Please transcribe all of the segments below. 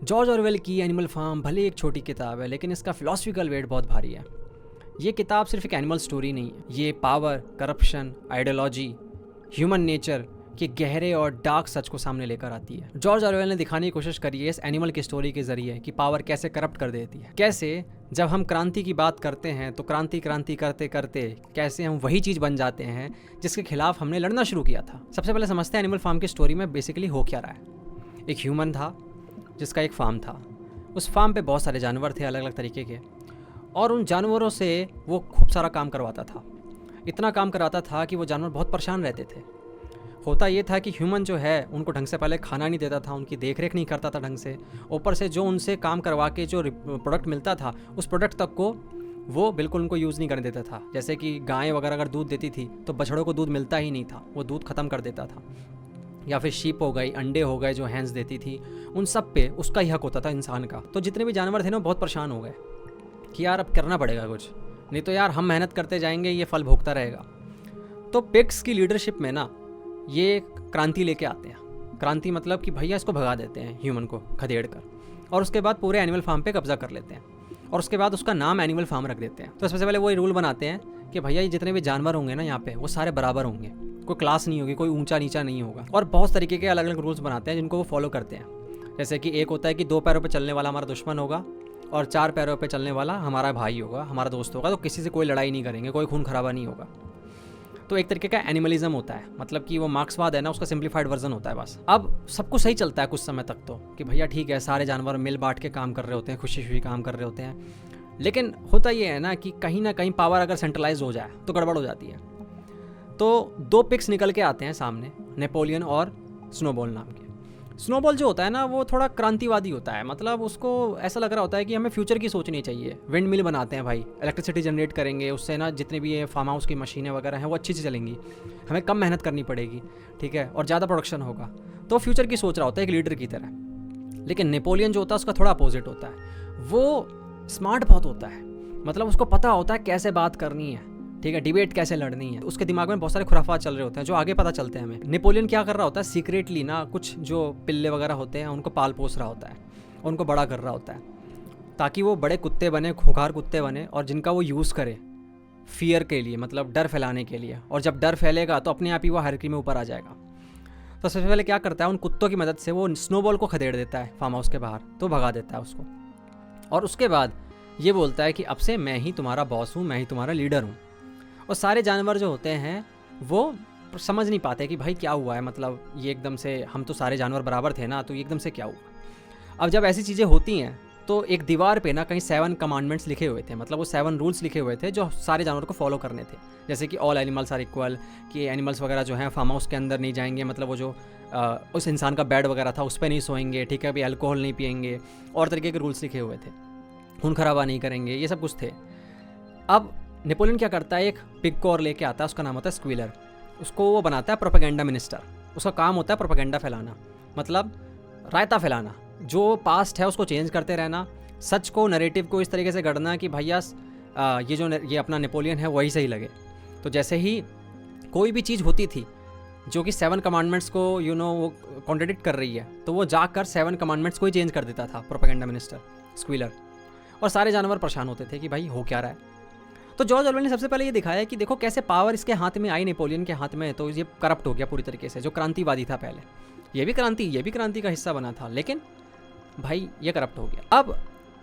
George Orwell की animal farm भले एक छोटी किताब है, लेकिन इसका फिलॉसफिकल वेट बहुत भारी है। ये किताब सिर्फ एक एनिमल स्टोरी नहीं है, ये power, corruption, ideology, human nature के गहरे और डार्क सच को सामने लेकर आती है। जॉर्ज ऑरवेल ने दिखाने की कोशिश करी है इस एनिमल की स्टोरी के जरिए कि पावर कैसे करप्ट कर देती है, कैसे जब हम क्रांति की बात करते हैं तो क्रांति करते करते कैसे हम वही चीज़ बन जाते हैं जिसके खिलाफ हमने लड़ना शुरू किया था। सबसे पहले समझते हैं एनिमल फार्म की स्टोरी में बेसिकली हो क्या रहा है। एक ह्यूमन था जिसका एक फार्म था। उस फार्म पे बहुत सारे जानवर थे अलग अलग तरीके के, और उन जानवरों से वो खूब सारा काम करवाता था। इतना काम कराता था कि वो जानवर बहुत परेशान रहते थे। होता ये था कि ह्यूमन जो है उनको ढंग से पहले खाना नहीं देता था, उनकी देखरेख नहीं करता था ढंग से। ऊपर से जो उनसे काम करवा के जो प्रोडक्ट मिलता था उस प्रोडक्ट तक को वो बिल्कुल उनको यूज़ नहीं करने देता था। जैसे कि गायें वगैरह अगर दूध देती थी तो बछड़ों को दूध मिलता ही नहीं था, वो दूध ख़त्म कर देता था। या फिर शीप हो गई, अंडे हो गए जो हैंस देती थी, उन सब पे उसका ही हक होता था इंसान का। तो जितने भी जानवर थे ना बहुत परेशान हो गए कि यार अब करना पड़ेगा कुछ, नहीं तो यार हम मेहनत करते जाएंगे, ये फल भोगता रहेगा। तो पिग्स की लीडरशिप में ना ये क्रांति लेके आते हैं। क्रांति मतलब कि भैया इसको भगा देते हैं ह्यूमन को खदेड़ कर, और उसके बाद पूरे एनिमल फार्म पे कब्जा कर लेते हैं, और उसके बाद उसका नाम एनिमल फार्म रख देते हैं। तो सबसे पहले वो रूल बनाते हैं कि भैया ये जितने भी जानवर होंगे ना यहाँ पे वो सारे बराबर होंगे, कोई क्लास नहीं होगी, कोई ऊंचा नीचा नहीं होगा। और बहुत तरीके के अलग अलग रूल्स बनाते हैं जिनको वो फॉलो करते हैं। जैसे कि एक होता है कि 2 पैरों पर चलने वाला हमारा दुश्मन होगा और 4 पैरों पर चलने वाला हमारा भाई होगा, हमारा दोस्त होगा। तो किसी से कोई लड़ाई नहीं करेंगे, कोई खून खराबा नहीं होगा। तो एक तरीके का एनिमलिज्म होता है, मतलब कि वो मार्क्सवाद है ना, उसका सिंप्लीफाइड वर्जन होता है बस। अब सब कुछ सही चलता है कुछ समय तक तो कि भैया ठीक है, सारे जानवर मिल बांट के काम कर रहे होते हैं, खुशी खुशी काम कर रहे होते हैं। लेकिन होता ये है ना कि कहीं ना कहीं पावर अगर सेंट्रलाइज हो जाए तो गड़बड़ हो जाती है। तो 2 पिग्स निकल के आते हैं सामने, नेपोलियन और स्नोबॉल नाम के। स्नोबॉल जो होता है ना वो थोड़ा क्रांतिवादी होता है, मतलब उसको ऐसा लग रहा होता है कि हमें फ्यूचर की सोचनी चाहिए। विंड मिल बनाते हैं भाई, इलेक्ट्रिसिटी जनरेट करेंगे, उससे ना जितने भी ये फार्म हाउस की मशीनें वगैरह हैं वो अच्छी से चलेंगी, हमें कम मेहनत करनी पड़ेगी, ठीक है, और ज़्यादा प्रोडक्शन होगा। तो फ्यूचर की सोच रहा होता है एक लीडर की तरह। लेकिन नेपोलियन जो होता है उसका थोड़ा अपोजिट होता है। वो स्मार्ट बहुत होता है, मतलब उसको पता होता है कैसे बात करनी है, ठीक है, डिबेट कैसे लड़नी है। उसके दिमाग में बहुत सारे खुराफात चल रहे होते हैं जो आगे पता चलते हैं हमें। नेपोलियन क्या कर रहा होता है, सीक्रेटली ना कुछ जो पिल्ले वगैरह होते हैं उनको पाल पोस रहा होता है, उनको बड़ा कर रहा होता है, ताकि वो बड़े कुत्ते बने, खुंखार कुत्ते बने, और जिनका वो यूज़ करे फियर के लिए, मतलब डर फैलाने के लिए। और जब डर फैलेगा तो अपने आप ही वो हायरार्की में ऊपर आ जाएगा। तो सबसे पहले क्या करता है, उन कुत्तों की मदद से वो स्नोबॉल को खदेड़ देता है फार्म हाउस के बाहर, तो भगा देता है उसको। और उसके बाद ये बोलता है कि अब से मैं ही तुम्हारा बॉस हूँ, मैं ही तुम्हारा लीडर हूँ। और सारे जानवर जो होते हैं वो समझ नहीं पाते कि भाई क्या हुआ है, मतलब ये एकदम से, हम तो सारे जानवर बराबर थे ना, तो ये एकदम से क्या हुआ। अब जब ऐसी चीज़ें होती हैं तो एक दीवार पे ना कहीं 7 कमांडमेंट्स लिखे हुए थे, मतलब वो 7 रूल्स लिखे हुए थे जो सारे जानवर को फॉलो करने थे। जैसे कि ऑल एनिमल्स आर इक्वल, कि एनिमल्स वगैरह जो हैं फार्म हाउस के अंदर नहीं जाएंगे, मतलब वो जो उस इंसान का बेड वगैरह था उस पर नहीं सोएंगे, ठीक है, अभी अल्कोहल नहीं पियेंगे, और तरीके के रूल्स लिखे हुए थे, खून खराबा नहीं करेंगे, ये सब कुछ थे। अब नेपोलियन क्या करता है, एक पिग को और लेके आता है, उसका नाम होता है स्क्विलर। उसको वो बनाता है प्रोपेगेंडा मिनिस्टर। उसका काम होता है प्रोपेगेंडा फैलाना, मतलब रायता फैलाना, जो पास्ट है उसको चेंज करते रहना, सच को, नरेटिव को इस तरीके से गढ़ना कि भैया ये अपना नेपोलियन है वही सही लगे। तो जैसे ही कोई भी चीज़ होती थी जो कि 7 कमांडमेंट्स को वो कॉन्ट्रडिक्ट कर रही है, तो वो जाकर 7 कमांडमेंट्स को ही चेंज कर देता था प्रोपेगेंडा मिनिस्टर स्क्विलर। और सारे जानवर परेशान होते थे कि भाई हो क्या रहा है। तो जॉर्ज ऑरवेल ने सबसे पहले ये दिखाया कि देखो कैसे पावर इसके हाथ में आई, नेपोलियन के हाथ में, तो ये करप्ट हो गया पूरी तरीके से। जो क्रांतिवादी था पहले, ये भी क्रांति का हिस्सा बना था, लेकिन भाई ये करप्ट हो गया। अब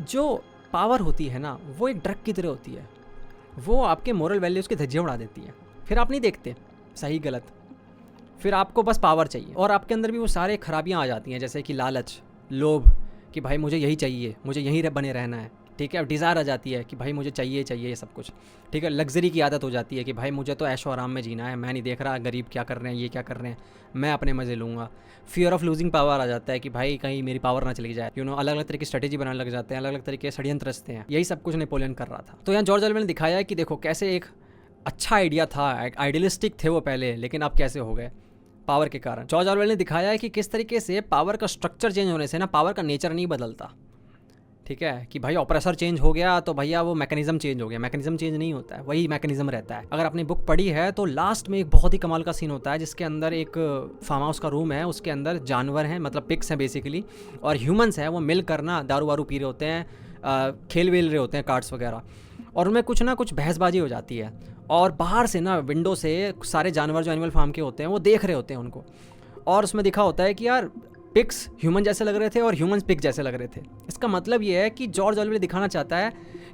जो पावर होती है ना वो एक ड्रग की तरह होती है, वो आपके मोरल वैल्यूज़ के धज्जियां उड़ा देती है। फिर आप नहीं देखते सही गलत, फिर आपको बस पावर चाहिए, और आपके अंदर भी वो सारे खराबियाँ आ जाती हैं, जैसे कि लालच, लोभ, कि भाई मुझे यही चाहिए, मुझे यहीं बने रहना है, ठीक है। अब डिज़ायर आ जाती है कि भाई मुझे चाहिए ये सब कुछ, ठीक है। लग्जरी की आदत हो जाती है कि भाई मुझे तो ऐशो आराम में जीना है, मैं नहीं देख रहा गरीब क्या कर रहे हैं, ये क्या कर रहे हैं, मैं अपने मज़े लूँगा। फियर ऑफ लूजिंग पावर आ जाता है कि भाई कहीं मेरी पावर ना चली जाए, अलग अलग तरह की स्ट्रेटेजी बनाने लग जाते हैं, अलग अलग तरीके के षड्यंत्र रचते हैं। यही सब कुछ नेपोलियन कर रहा था। तो यहाँ जॉर्ज ऑरवेल ने दिखाया है कि देखो कैसे एक अच्छा आइडिया था, आइडियलिस्टिक थे वो पहले, लेकिन अब कैसे हो गए पावर के कारण। जॉर्ज ऑरवेल ने दिखाया है कि किस तरीके से पावर का स्ट्रक्चर चेंज होने से ना पावर का नेचर नहीं बदलता। ठीक है, कि भाई ऑपरेसर चेंज हो गया तो भैया वो मैकेनिज्म चेंज हो गया। मैकेनिज्म चेंज नहीं होता है, वही मैकेनिज्म रहता है। अगर आपने बुक पढ़ी है तो लास्ट में एक बहुत ही कमाल का सीन होता है जिसके अंदर एक फार्म हाउस का रूम है, उसके अंदर जानवर हैं, मतलब पिग्स हैं बेसिकली, और ह्यूमंस हैं। वो मिल कर ना दारू वारू पी रहे होते हैं, खेल वेल रहे होते हैं कार्ड्स वगैरह, और उनमें कुछ ना कुछ बहसबाजी हो जाती है। और बाहर से ना विंडो से सारे जानवर जो एनिमल फार्म के होते हैं वो देख रहे होते हैं उनको, और उसमें दिखा होता है कि यार पिग्स ह्यूमन जैसे लग रहे थे और ह्यूमंस पिग जैसे लग रहे थे। इसका मतलब ये है कि जॉर्ज ऑरवेल दिखाना चाहता है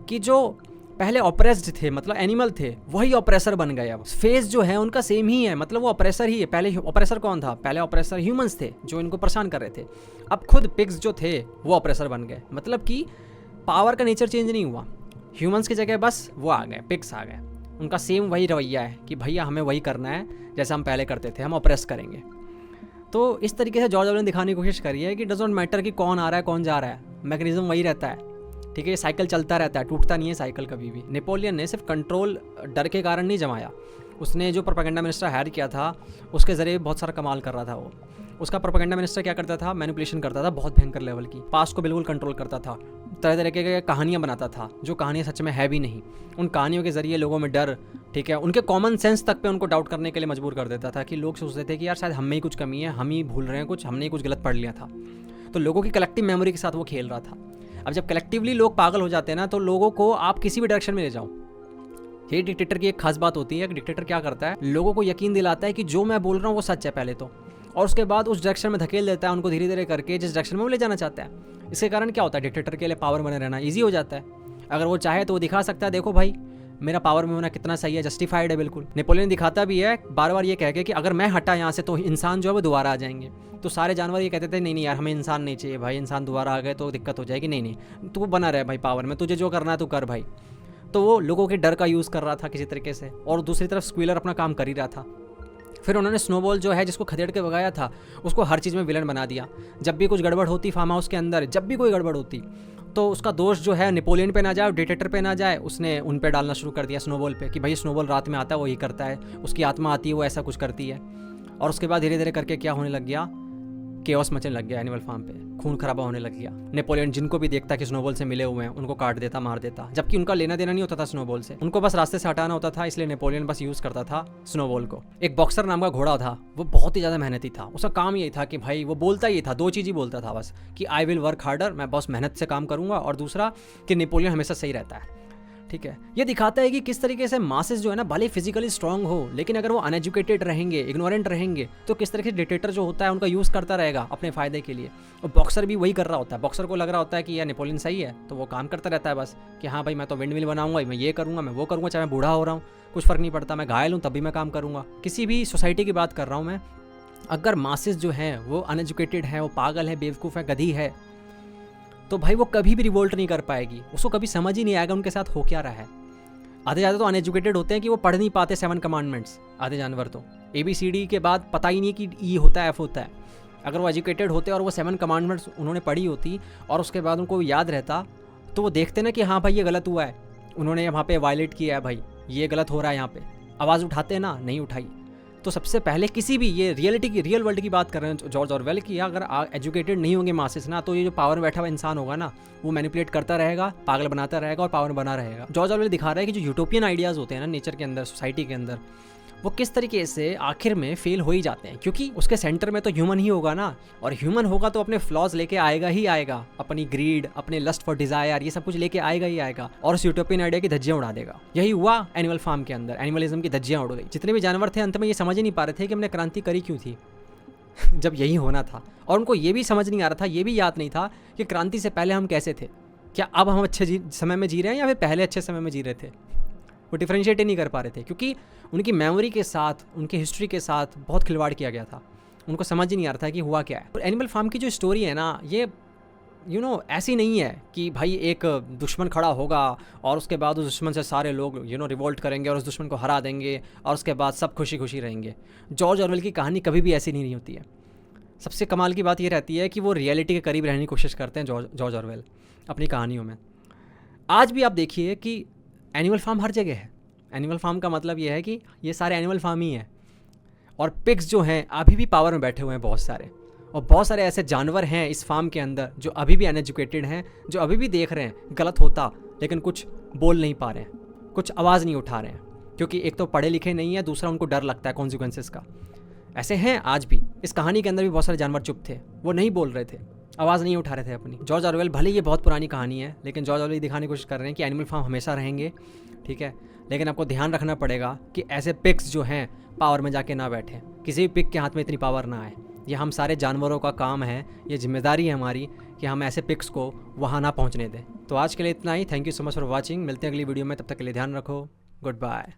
कि जो पहले ऑपरेस्ड थे, मतलब एनिमल थे, वही ऑपरेसर बन गए। अब फेस जो है उनका सेम ही है, मतलब वो ऑपरेसर ही है। पहले ऑपरेसर कौन था? पहले ऑपरेसर ह्यूमंस थे जो इनको परेशान कर रहे थे। अब खुद पिग्स जो थे वो ऑपरेसर बन गए। मतलब कि पावर का नेचर चेंज नहीं हुआ, ह्यूमंस की जगह बस वो आ गए, पिग्स आ गए। उनका सेम वही रवैया है कि भैया हमें वही करना है जैसा हम पहले करते थे, हम ऑपरेस करेंगे। तो इस तरीके से जॉर्ज ऑरवेल ने दिखाने की कोशिश करी है कि डज नॉट मैटर कि कौन आ रहा है कौन जा रहा है, मैकेनिज्म वही रहता है। ठीक है, ये साइकिल चलता रहता है, टूटता नहीं है साइकिल कभी भी। नेपोलियन ने सिर्फ कंट्रोल डर के कारण नहीं जमाया, उसने जो प्रोपेगेंडा मिनिस्टर हायर किया था उसके ज़रिए बहुत सारा कमाल कर रहा था वो। उसका प्रोपेगेंडा मिनिस्टर क्या करता था? मैनिपुलेशन करता था बहुत भयंकर लेवल की, पास्ट को बिल्कुल कंट्रोल करता था, तरह तरह के कहानियाँ बनाता था जो कहानियाँ सच में है भी नहीं। उन कहानियों के ज़रिए लोगों में डर, ठीक है, उनके कॉमन सेंस तक पे उनको डाउट करने के लिए मजबूर कर देता था कि लोग सोचते थे कि यार शायद हम में ही कुछ कमी है, हम ही भूल रहे हैं कुछ, हमने ही कुछ गलत पढ़ लिया था। तो लोगों की कलेक्टिव मेमोरी के साथ वो खेल रहा था। अब जब कलेक्टिवली लोग पागल हो जाते हैं ना, तो लोगों को आप किसी भी डायरेक्शन में ले जाओ। ये डिक्टेटर की एक खास बात होती है कि डिक्टेटर क्या करता है, लोगों को यकीन दिलाता है कि जो मैं बोल रहा हूँ वो सच है पहले तो, और उसके बाद उस डायरेक्शन में धकेल देता है उनको धीरे धीरे करके जिस डायरेक्शन में वो ले जाना चाहता है। इसके कारण क्या होता है, डिक्टेटर के लिए पावर बने रहना ईजी हो जाता है। अगर वो चाहे तो वो दिखा सकता है, देखो भाई मेरा पावर में होना कितना सही है, जस्टिफाइड है बिल्कुल। नेपोलियन दिखाता भी है बार बार ये कह के कि अगर मैं हटा यहाँ से तो इंसान जो है वो दोबारा आ जाएंगे। तो सारे जानवर ये कहते थे नहीं नहीं यार हमें इंसान नहीं चाहिए भाई, इंसान दोबारा आ गए तो दिक्कत हो जाएगी, नहीं नहीं तू बना रहे भाई पावर में, तुझे जो करना है तू कर भाई। तो वो लोगों के डर का यूज़ कर रहा था किसी तरीके से, और दूसरी तरफ स्क्वीलर अपना काम कर ही रहा था। फिर उन्होंने स्नोबॉल जो है जिसको खदेड़ के भगाया था उसको हर चीज़ में विलन बना दिया। जब भी कुछ गड़बड़ होती फार्म हाउस के अंदर, जब भी कोई गड़बड़ होती तो उसका दोष जो है नेपोलियन पे ना जाए, डिक्टेटर पे ना जाए, उसने उन पे डालना शुरू कर दिया स्नोबॉल पे कि भाई स्नोबॉल रात में आता है वो ही करता है, उसकी आत्मा आती है वो ऐसा कुछ करती है। और उसके बाद धीरे धीरे करके क्या होने लग गया, केओस मचने लग गया एनिमल फार्म पे, खून खराबा होने लग गया। नेपोलियन जिनको भी देखता कि स्नोबॉल से मिले हुए हैं उनको काट देता, मार देता, जबकि उनका लेना देना नहीं होता था स्नोबॉल से, उनको बस रास्ते से हटाना होता था। इसलिए नेपोलियन बस यूज़ करता था स्नोबॉल को। एक बॉक्सर नाम का घोड़ा था, वो बहुत ही ज़्यादा मेहनती था। उसका काम यही था कि भाई वो बोलता ही था, दो चीज़ ही बोलता था बस कि आई विल वर्क हार्डर, मैं बस मेहनत से काम करूँगा, और दूसरा कि नेपोलियन हमेशा सही रहता है। ठीक है, ये दिखाता है कि किस तरीके से मासेस जो है ना भले फिजिकली स्ट्रांग हो, लेकिन अगर वो अनएजुकेटेड रहेंगे, इग्नोरेंट रहेंगे, तो किस तरह से डिक्टेटर जो होता है उनका यूज़ करता रहेगा अपने फ़ायदे के लिए। और बॉक्सर भी वही कर रहा होता है। बॉक्सर को लग रहा होता है कि यार नेपोलियन सही है, तो वो काम करता रहता है बस कि हाँ भाई मैं तो विंड मिल बनाऊंगा, मैं ये करूँगा, मैं वो करूँगा, चाहे मैं बूढ़ा हो रहा हूँ कुछ फ़र्क नहीं पड़ता, मैं घायल हूँ तब भी मैं काम करूँगा। किसी भी सोसाइटी की बात कर रहा हूँ मैं, अगर मासेस जो हैं वो अनएजुकेटेड है, वो पागल है, बेवकूफ़ है, गधी है, तो भाई वो कभी भी रिवोल्ट नहीं कर पाएगी, उसको कभी समझ ही नहीं आएगा उनके साथ हो क्या रहा है। आधे ज़्यादा तो अनएजुकेटेड होते हैं कि वो पढ़ नहीं पाते 7 कमांडमेंट्स। आधे जानवर तो ABCD के बाद पता ही नहीं कि E होता है F होता है। अगर वो एजुकेटेड होते और वो 7 कमांडमेंट्स उन्होंने पढ़ी होती और उसके बाद उनको याद रहता, तो वो देखते ना कि हाँ भाई ये गलत हुआ है, उन्होंने यहाँ पे वायलेट किया है, भाई ये गलत हो रहा है, यहाँ पे आवाज़ उठाते ना, नहीं उठाई। तो सबसे पहले किसी भी, ये रियलिटी की, रियल वर्ल्ड की बात कर रहे हैं जॉर्ज ऑरवेल की, अगर एजुकेटेड नहीं होंगे मासेस ना, तो ये जो पावर में बैठा हुआ इंसान होगा ना, वो मैनिपुलेट करता रहेगा, पागल बनाता रहेगा और पावर बना रहेगा। जॉर्ज ऑरवेल दिखा रहा है कि जो यूटोपियन आइडियाज़ होते हैं ना नेचर के अंदर, सोसाइटी के अंदर, वो किस तरीके से आखिर में फेल हो ही जाते हैं, क्योंकि उसके सेंटर में तो ह्यूमन ही होगा ना, और ह्यूमन होगा तो अपने फ्लॉज लेके आएगा ही आएगा, अपनी ग्रीड, अपने लस्ट फॉर डिजायर, ये सब कुछ लेके आएगा ही आएगा, और उस यूटोपियन आइडिया की धज्जियां उड़ा देगा। यही हुआ एनिमल फार्म के अंदर, एनिमलिज्म की धज्जियां उड़ गई। जितने भी जानवर थे अंत में ये समझ ही नहीं पा रहे थे कि हमने क्रांति करी क्यों थी जब यही होना था, और उनको ये भी समझ नहीं आ रहा था, ये भी याद नहीं था कि क्रांति से पहले हम कैसे थे, क्या अब हम अच्छे समय में जी रहे हैं या फिर पहले अच्छे समय में जी रहे थे। वो डिफ्रेंशिएट ही नहीं कर पा रहे थे, क्योंकि उनकी मेमोरी के साथ, उनकी हिस्ट्री के साथ बहुत खिलवाड़ किया गया था, उनको समझ ही नहीं आ रहा था कि हुआ क्या है। और एनिमल फार्म की जो स्टोरी है ना, ये ऐसी नहीं है कि भाई एक दुश्मन खड़ा होगा और उसके बाद उस दुश्मन से सारे लोग रिवोल्ट करेंगे और उस दुश्मन को हरा देंगे और उसके बाद सब खुशी खुशी रहेंगे। जॉर्ज ऑरवेल की कहानी कभी भी ऐसी नहीं होती है। सबसे कमाल की बात ये रहती है कि वो रियलिटी के करीब रहने की कोशिश करते हैं जॉर्ज ऑरवेल अपनी कहानियों में। आज भी आप देखिए कि एनिमल फार्म हर जगह है। एनिमल फार्म का मतलब ये है कि ये सारे एनिमल फार्म ही हैं, और पिग्स जो हैं अभी भी पावर में बैठे हुए हैं बहुत सारे, और बहुत सारे ऐसे जानवर हैं इस फार्म के अंदर जो अभी भी अनएजुकेटेड हैं, जो अभी भी देख रहे हैं गलत होता लेकिन कुछ बोल नहीं पा रहे हैं, कुछ आवाज़ नहीं उठा रहे हैं, क्योंकि एक तो पढ़े लिखे नहीं है, दूसरा उनको डर लगता है कॉन्सिक्वेंसेस का। ऐसे हैं आज भी। इस कहानी के अंदर भी बहुत सारे जानवर चुप थे, वो नहीं बोल रहे थे, आवाज़ नहीं उठा रहे थे अपनी। जॉर्ज ऑरवेल, भले ये बहुत पुरानी कहानी है, लेकिन जॉर्ज ऑरवेल दिखाने की कोशिश कर रहे हैं कि एनिमल फार्म हमेशा रहेंगे, ठीक है, लेकिन आपको ध्यान रखना पड़ेगा कि ऐसे पिग्स जो हैं पावर में जाके ना बैठें, किसी भी पिग के हाथ में इतनी पावर ना आए। ये हम सारे जानवरों का काम है, ये जिम्मेदारी है हमारी कि हम ऐसे पिग्स को वहाँ ना पहुँचने दें। तो आज के लिए इतना ही। Thank you so much for watching. मिलते हैं अगली वीडियो में, तब तक के लिए ध्यान रखो। Good bye.